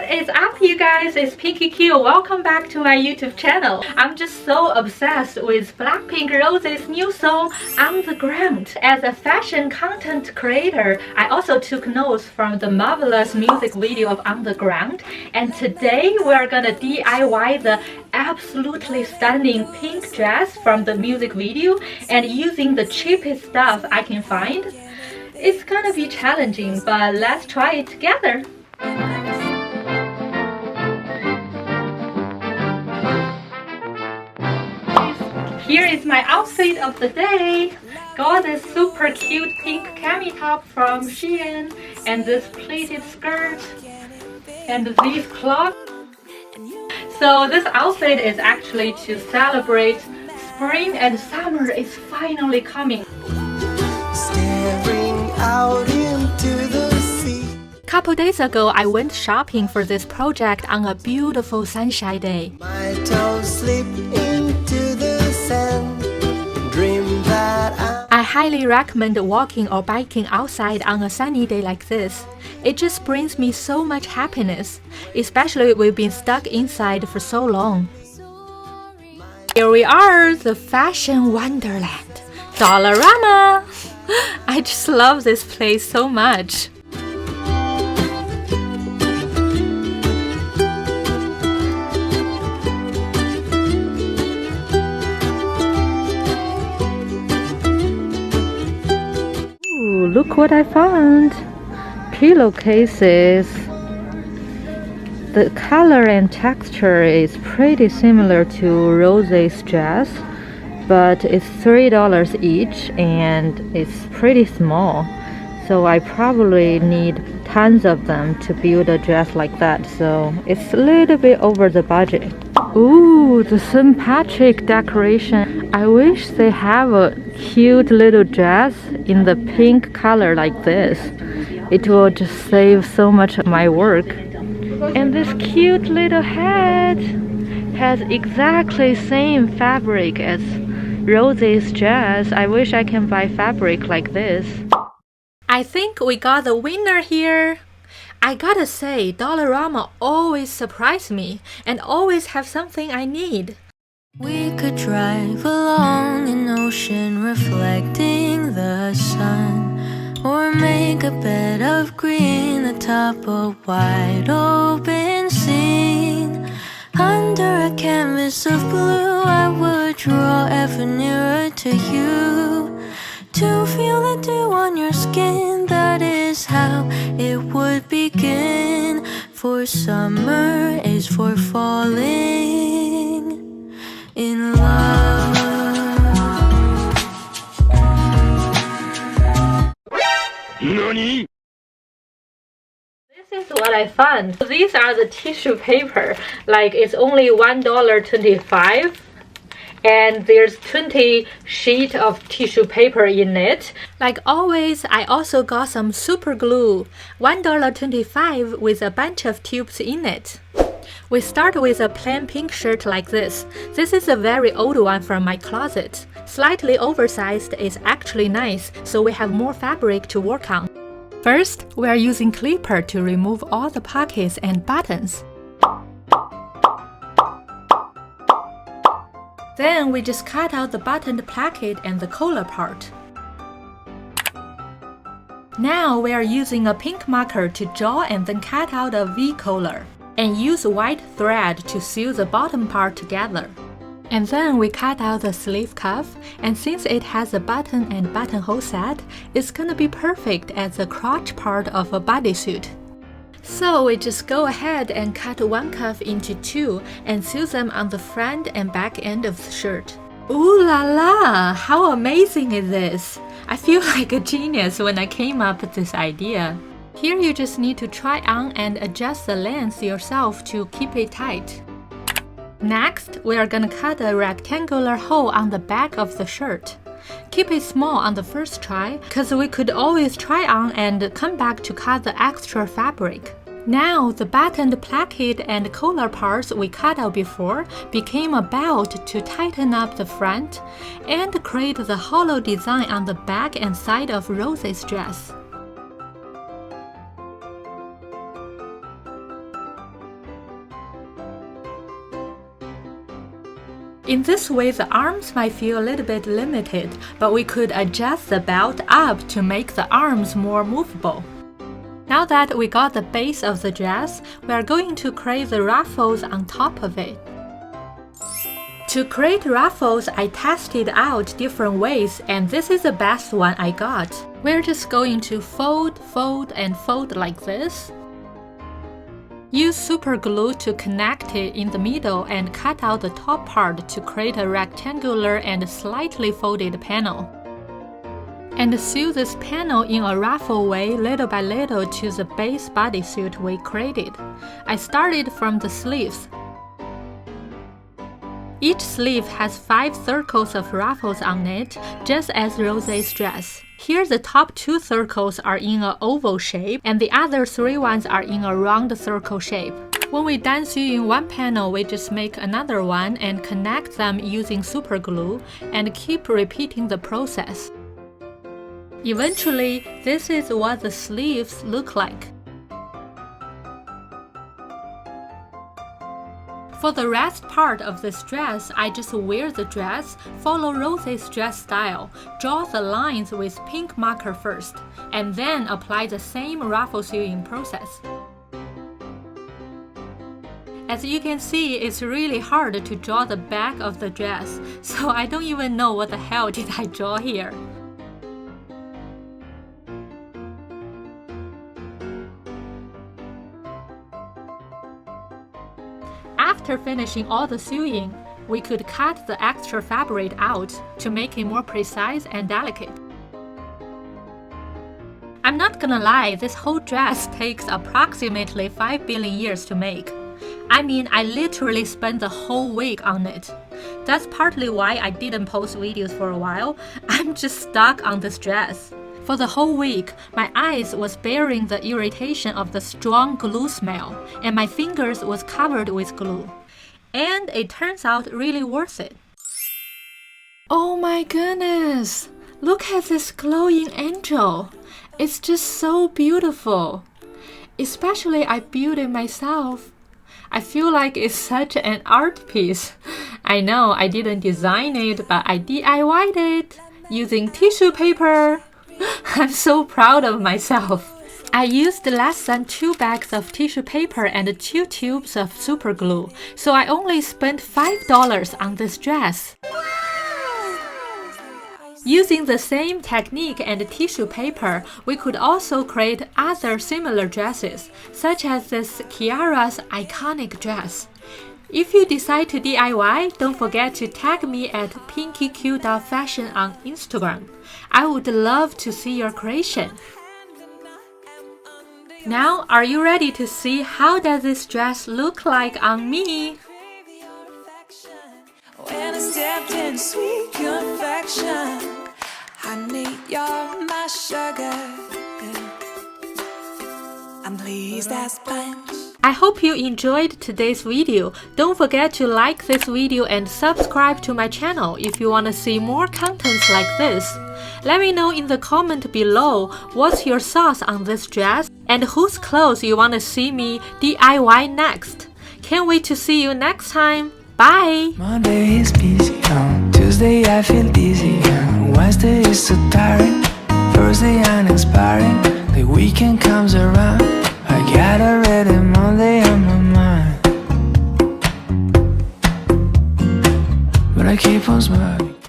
What is up, you guys? It's Pinky Q. Welcome back to my YouTube channel. I'm just so obsessed with Blackpink Rose's new song, On The Ground. As a fashion content creator, I also took notes from the marvelous music video of On The Ground. And today we're gonna DIY the absolutely stunning pink dress from the music video and using the cheapest stuff I can find. It's gonna be challenging, but let's try it together. Here is my outfit of the day. Got this super cute pink cami top from Shein and this pleated skirt and these clogs. So this outfit is actually to celebrate spring and summer is finally coming. Staring out into the sea. Couple days ago, I went shopping for this project on a beautiful sunshine day. My toes slip into the sand. Dream that I highly recommend walking or biking outside on a sunny day like this. It just brings me so much happiness, especially we've been stuck inside for so long. Here we are, the fashion wonderland, Dollarama! I just love this place so much. Ooh, look what I found! Pillowcases. The color and texture is pretty similar to Rose's dress, but it's $3 each and it's pretty small. So I probably need tons of them to build a dress like that, so it's a little bit over the budget. Ooh, the St. Patrick decoration. I wish they have a cute little dress in the pink color like this. It will just save so much of my work. And this cute little hat has exactly same fabric as Rose's dress. I wish I can buy fabric like this. I think we got the winner here. I gotta say, Dollarama always surprise me and always have something I need. We could drive along an ocean reflecting the sun, or make a bed of green atop a wide open scene. Under a canvas of blue, I would draw ever nearer to you. To feel the dew on your skin, that is how it would begin. For summer is for falling in love. This is what I found. These are the tissue paper. Like it's only $1.25. And there's 20 sheets of tissue paper in it. Like always, I also got some super glue, $1.25 with a bunch of tubes in it. We start with a plain pink shirt like this. This is a very old one from my closet. Slightly oversized is actually nice, so we have more fabric to work on. First, we are using clipper to remove all the pockets and buttons. Then we just cut out the buttoned placket and the collar part. Now we are using a pink marker to draw and then cut out a V collar. And use white thread to sew the bottom part together. And then we cut out the sleeve cuff, and since it has a button and buttonhole set, it's gonna be perfect as the crotch part of a bodysuit. So we just go ahead and cut one cuff into two and sew them on the front and back end of the shirt. Ooh la la! How amazing is this? I feel like a genius when I came up with this idea. Here you just need to try on and adjust the length yourself to keep it tight. Next, we are gonna cut a rectangular hole on the back of the shirt. Keep it small on the first try, cause we could always try on and come back to cut the extra fabric. Now, the buttoned placket and collar parts we cut out before became a belt to tighten up the front and create the hollow design on the back and side of Rose's dress. In this way, the arms might feel a little bit limited, but we could adjust the belt up to make the arms more movable. Now that we got the base of the dress, we are going to create the ruffles on top of it. To create ruffles, I tested out different ways, and this is the best one I got. We're just going to fold, fold, and fold like this. Use super glue to connect it in the middle and cut out the top part to create a rectangular and slightly folded panel. And sew this panel in a ruffle way little by little to the base bodysuit we created. I started from the sleeves. Each sleeve has 5 circles of ruffles on it, just as Rosé's dress. Here the top 2 circles are in an oval shape, and the other 3 ones are in a round circle shape. When we're done sewing one panel, we just make another one and connect them using super glue, and keep repeating the process. Eventually, this is what the sleeves look like. For the rest part of this dress, I just wear the dress, follow Rosé's dress style, draw the lines with pink marker first, and then apply the same ruffle sewing process. As you can see, it's really hard to draw the back of the dress, so I don't even know what the hell did I draw here. After finishing all the sewing, we could cut the extra fabric out to make it more precise and delicate. I'm not gonna lie, this whole dress takes approximately 5 billion years to make. I mean, I literally spent the whole week on it. That's partly why I didn't post videos for a while. I'm just stuck on this dress. For the whole week, my eyes was bearing the irritation of the strong glue smell, and my fingers was covered with glue. And it turns out really worth it. Oh my goodness! Look at this glowing angel! It's just so beautiful. Especially I built it myself. I feel like it's such an art piece. I know I didn't design it, but I DIY'd it using tissue paper. I'm so proud of myself. I used less than 2 bags of tissue paper and 2 tubes of super glue, so I only spent $5 on this dress. Using the same technique and tissue paper, we could also create other similar dresses, such as this Kiara's iconic dress. If you decide to DIY, don't forget to tag me at pinkyq.fashion on Instagram. I would love to see your creation. Now, are you ready to see how does this dress look like on me? When I stepped in sweet confection, honey, you're my sugar, I'm pleased as punch. I hope you enjoyed today's video. Don't forget to like this video and subscribe to my channel if you want to see more contents like this. Let me know in the comment below what's your thoughts on this dress and whose clothes you want to see me DIY next. Can't wait to see you next time. Bye! Monday is busy, Tuesday I feel dizzy, Wednesday is so tiring, Thursday uninspiring, the weekend comes around, I got already Monday on my mind, but I keep on smiling.